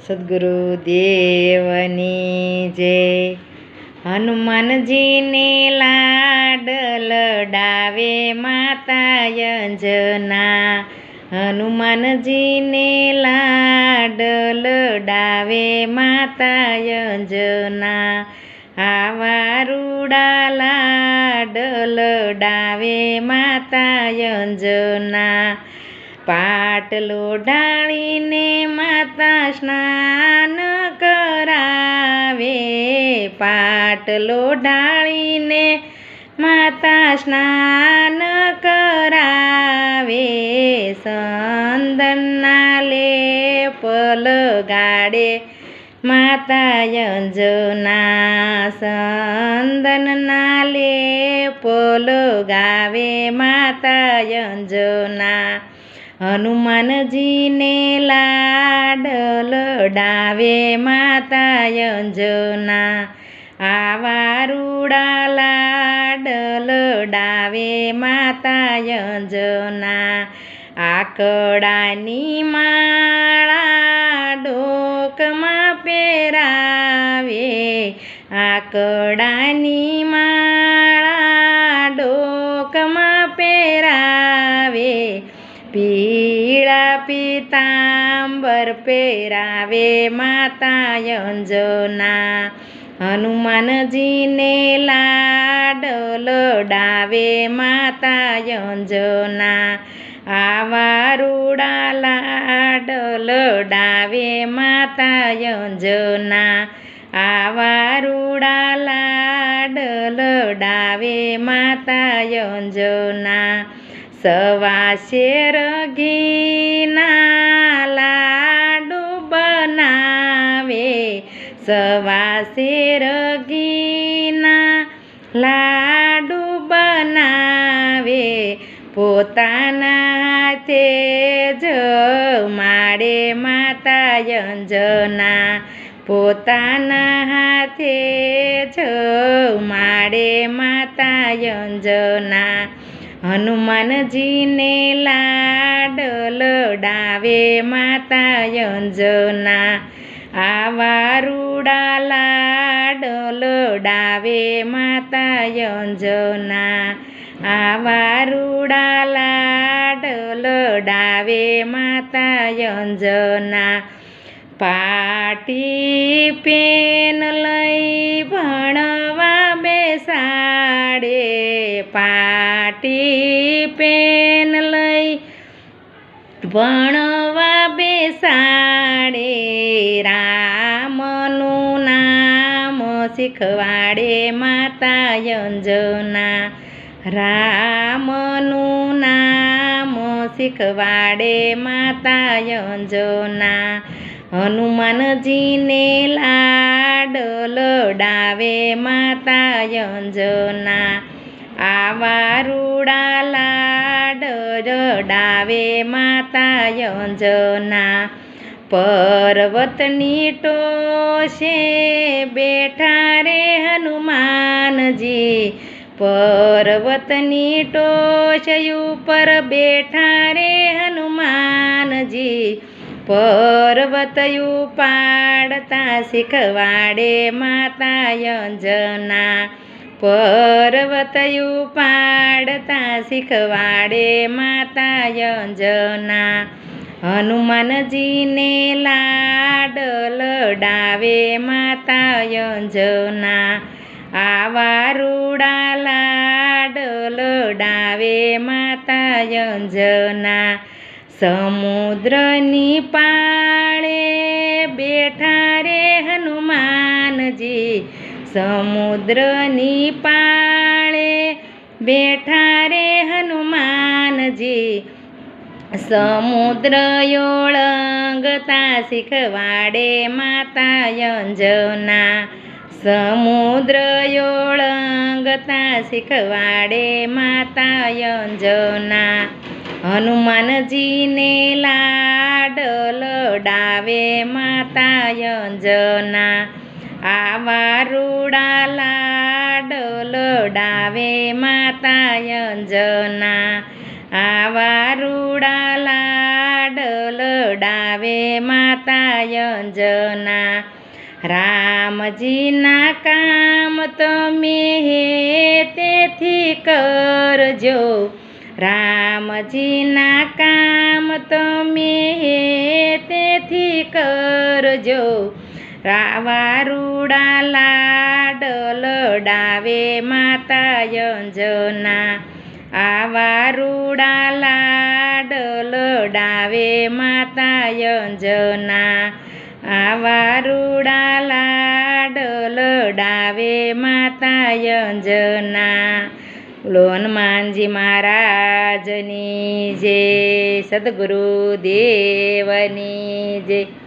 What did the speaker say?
સદ્ગુરુદેવની જય। હનુમાનજીને લાડ લડાવે માતા અંજના। હનુમાનજીને લાડ લડાવે માતા અંજના। આવા રૂડા લાડ લડાવે માતા અંજના। પાટલો ઢાળીને માતા સ્નાન કરાવે। પાટલો ઢાળીને માતા સ્નાન કરાવે। સંદનના લેપ લગાડે માતા અંજના। સંદનના લેપ લગાવે માતા અંજના। હનુમાનજીને લાડ લડાવે માતા અંજના। આવા રૂડા લાડ લડાવે માતા અંજના। આકડાની માળા ડોકમાં પહેરાવે। આકડાની માળા ડોકમાં પહેરાવે। પીળા પીતાંબર પહેરાવે માતા અંજના। હનુમાનજીને લાડ લડાવે માતા અંજના। આવા રૂડા લાડ લડાવે માતા અંજના। આવા રૂડા લાડ લડાવે માતા અંજના। સવા શેર ઘીના લાડુ બનાવે। સવા શેર ઘીના લાડુ બનાવે। પોતાના હાથે જમાડે માતા અંજના। પોતાના હાથે જમાડે માતા અંજના। હનુમાનજીને લાડ લડાવે માતા અંજના। આવા રૂડા લાડ લડાવે માતા અંજના। આવા રૂડા લાડ લડાવે માતા અંજના। પાટી પેન લઈ ભણવા બેસાડે। પાટી પેન લઈ ભણવા બેસાડે। રામનું નામ શીખવાડે માતા અંજના। રામનું નામ શીખવાડે માતા અંજના। હનુમાનજીને લાડ લડાવે માતા અંજના। આવા રૂડા લાડ લડાવે માતા અંજના। પર્વતની ટોશે બેઠા રે હનુમાનજી। પર્વતની ટોચ ઉપર બેઠા રે હનુમાનજી। પર્વત ઉપાડતા શીખવાડે માતા અંજના। પર્વત ઉપાડતા શીખવાડે માતા અંજના। હનુમાનજીને લાડ લડાવે માતા અંજના। આવા રૂડા લાડ લડાવે માતા અંજના। સમુદ્રની પાળે બેઠા રે હનુમાનજી। સમુદ્રની પાળે બેઠા રે હનુમાનજી। સમુદ્ર ઓળંગતા શીખવાડે માતા અંજના। સમુદ્ર ઓળંગતા શીખવાડે માતા અંજના। હનુમાનજીને લાડ લડાવે માતા અંજના। આવા રૂડા લાડ લડાવે માતા અંજના। આવા રૂડા લાડ લડાવે માતા માતા અંજના રામજીના કામ તમે તેથી કરજો રામજીના કામ તમે તેથી કરજો વારુડા લાડ લડાવે માતા અંજના વારુડા લાડ લડાવે માતા અંજના વારુડા લાડ લડાવે માતા અંજના બોલો હનુમાનજી મહારાજની જય સદગુરુ દેવની જય